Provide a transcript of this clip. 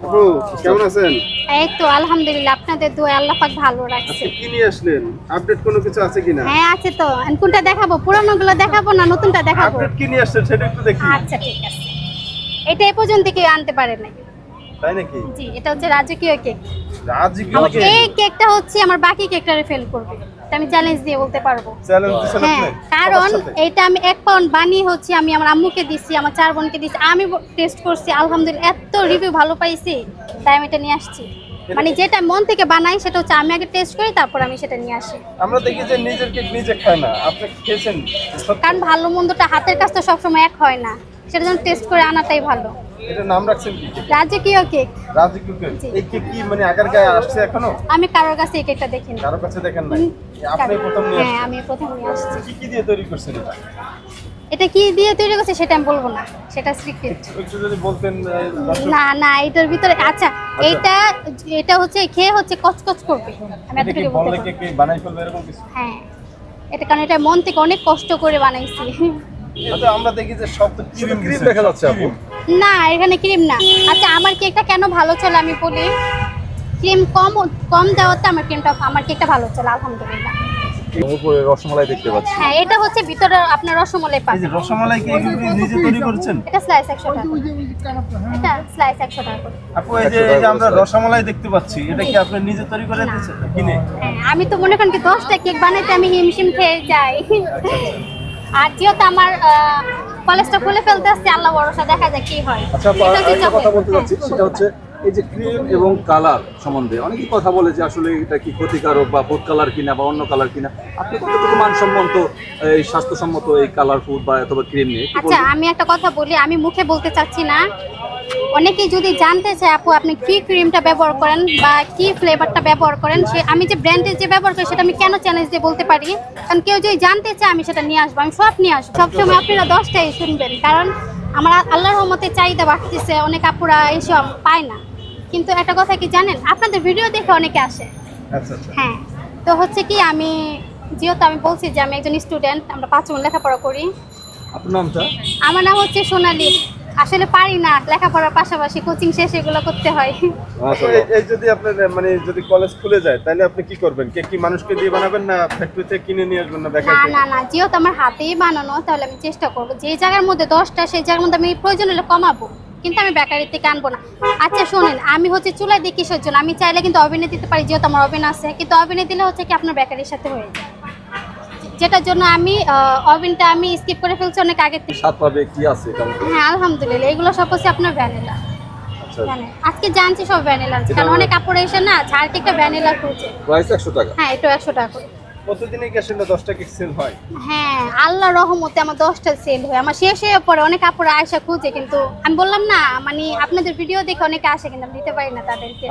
আপু কেমন আছেন? এই তো আলহামদুলিল্লাহ, আপনাদের দোয়ায় আল্লাহ পাক ভালো রাখছে। কি নিয়ে আসলেন? আপডেট কোনো কিছু আছে কিনা? হ্যাঁ আছে তো। কোনটা দেখাবো? পুরানোগুলো দেখাবো না নতুনটা দেখাবো? আপডেট কি নিয়ে আসছেন সেটা একটু দেখি। আচ্ছা ঠিক আছে। এটা এই পর্যন্ত কেউ আনতে পারে না। তাই নাকি? জি, এটা হচ্ছে রাজকীয় কেক। রাজকীয় আমার কেক? এই কেকটা হচ্ছে আমার বাকি কেকটারে ফেল করবে। এটা আমি চ্যালেঞ্জ দিয়ে বলতে পারবো। চ্যালেঞ্জ দিছেন হ্যাঁ, আপনি? কারণ এটা আমি 1 পাউন্ড বানিয়ে হচ্ছে আমি আমার আম্মুকে দিছি, আমার 4 বোনকে দিছি। আমি টেস্ট করছি, আলহামদুলিল্লাহ এত রিভিউ ভালো পাইছি, তাই আমি এটা নিয়ে আসছি। মানে যেটা মন থেকে বানাই সেটা হচ্ছে আমি আগে টেস্ট করি, তারপর আমি সেটা নিয়ে আসি। আমরা দেখি যে নিজের কেক নিজে খায় না, আপনি খেয়েছেন? কারণ ভালো মন্দটা হাতের কাজ তো সবসময় এক হয় না, সেটা জন্য টেস্ট করে আনাটাই ভালো। এটা নাম রাখছেন কি? রাজকীয় কেক। রাজকীয় কেক। জি। এই কেক কি মানে আগার গায়ে আসছে এখনো? আমি কারোর কাছে এই কেকটা দেখিনি। কারো কাছে দেখেন নাই? আপনি প্রথম নিয়ে হ্যাঁ, আসছেন? আমি প্রথম নিয়ে আসছি। কি দিয়ে তৈরি করছেন এটা? এটা কি দিয়ে তৈরি করছে সেটা আমি বলবো না, সেটা সিক্রেট। একটু যদি বলতেন দর্শক। না না, এটার ভিতরে আচ্ছা এটা হচ্ছে খেয়ে হচ্ছে কচকচ করবে, আমি এটা কি এতটুকু বললে বলতে পারি। কেক বানাই ফেলবে এরকম কিছু? হ্যাঁ, এটা কারণ এটা মন থেকে অনেক কষ্ট করে বানাইছি। আচ্ছা আমরা দেখি যে সব তো ক্রিম দেখা যাচ্ছে আপু। না, এখানে ক্রিম না। আচ্ছা আমার কেকটা কেন ভালো চলে আমি বলি। ক্রিম কম কম দেওয়াতে আমার কেকটা ভালো চলে আলহামদুলিল্লাহ। উপরে রসমালাই দেখতে পাচ্ছি। হ্যাঁ, এটা হচ্ছে ভিতরে আপনার রসমালাই এই পাবেন। যে রসমালাই কি এগুলো নিজে তৈরি করেছেন? এটা স্লাইস 100 টাকা। এটা স্লাইস 100 টাকা করে। আপু এই যে আমরা রসমালাই দেখতে পাচ্ছি, এটা কি আপনি নিজে তৈরি করে দিয়েছেন কিনে? হ্যাঁ, আমি তো মনে করেন কি 10টা কেক বানাইতে আমি হিমশিম খেয়ে যাই। আর যেহেতু আমার কলেজটা খুলে ফেলতে আসছে, আল্লাহ ভরসা, দেখা যাক কি হয়। আচ্ছা আপু, এটা হচ্ছে আরেকটা কথা বলতে chocolate। চাচ্ছি, সেটা হচ্ছে এই যে ক্রিম এবং কালার সম্বন্ধে অনেকেই কথা বলে যে আসলে এটা কি ক্ষতিকারক বা ফুড কালার কিনা বা অন্য কালার কিনা, আপনি কতটুকু মানসম্মত এই স্বাস্থ্যসম্মত এই কালার ফুড বা অথবা ক্রিম নিয়ে কি আচ্ছা বলবেন? আমি একটা কথা বলি, আমি মুখে বলতে চাচ্ছি না। অনেকেই যদি জানতে চায় আপু আপনি কি ক্রিমটা ব্যবহার করেন বা কি ফ্লেভারটা ব্যবহার করেন, সে আমি যে ব্র্যান্ডের যে ব্যবহার করি সেটা আমি কেন চ্যালেঞ্জ দিয়ে বলতে পারি, কারণ কেউ যদি জানতে চায় আমি সেটা নিয়ে আসবো, আমি সব নিয়ে আসবো। সবসময় আপনারা 10টাই শুনবেন, কারণ আমার আল্লাহর রহমতে চাহিদা বাড়তেছে, অনেক আপুরা এসব পায় না। কিন্তু একটা কথা কি জানেন, আপনাদের ভিডিও দেখে অনেকে আসে। আচ্ছা আচ্ছা। হ্যাঁ, তো হচ্ছে কি আমি যেহেতু আমি বলছি যে আমি একজন স্টুডেন্ট, আমরা 5 জন লেখাপড়া করি। আপনার নামটা? আমার নাম হচ্ছে সোনালী। আসলে পারি না, লেখাপড়ার পাশাপাশি কোচিং শেষ এগুলো করতে হয়। আচ্ছা, এই যদি আপনার মানে যদি কলেজ খুলে যায় তাহলে আপনি কি করবেন? কেক কি মানুষকে দিয়ে বানাবেন না ফ্যাক্টরিতে কিনে নিয়ে আসবেন না বেকার? না না না, যেহেতু আমার হাতেই বানানো, তাহলে আমি চেষ্টা করবো যে জায়গার মধ্যে 10টা সেই জায়গার মধ্যে আমি প্রয়োজন হলে কমাবো, কিন্তু আমি বেকারি থেকে আনবো না। আচ্ছা শোনেন, আমি হচ্ছে চুলায় দিই কিসের জন্য, আমি চাইলে কিন্তু ওভেনে দিতে পারি, যেহেতু আমার ওভেন আছে, কিন্তু ওভেনে দিলে হচ্ছে কি আপনার বেকারির সাথে হয়ে যায়, যেটার জন্য আমি ওভেনটা আমি স্কিপ করে ফেলছি অনেক আগে থেকে। স্বাদ পাবে কি আছে এটা? হ্যাঁ আলহামদুলিল্লাহ, এগুলো সব হচ্ছে আপনার ভ্যানিলা। আচ্ছা, আজকে জানছি সব ভ্যানিলা, কারণ অনেক কাপড় এসে না ছাড় কেকটা ভ্যানিলা খুঁজে। প্রাইস 100 টাকা। হ্যাঁ, এটা 100 টাকা করে। প্রতিদিনই কি আসলে 10টা কেক সেল হয়? হ্যাঁ, আল্লাহর রহমতে আমার 10টা সেল হয়, আমার শেষ হয়ে পড়ে, অনেক কাপড় আয়সা খুঁজে, কিন্তু আমি বললাম না মানে আপনাদের ভিডিও দেখে অনেকে আসে, কিন্তু আমি দিতে পারি না তাদেরকে।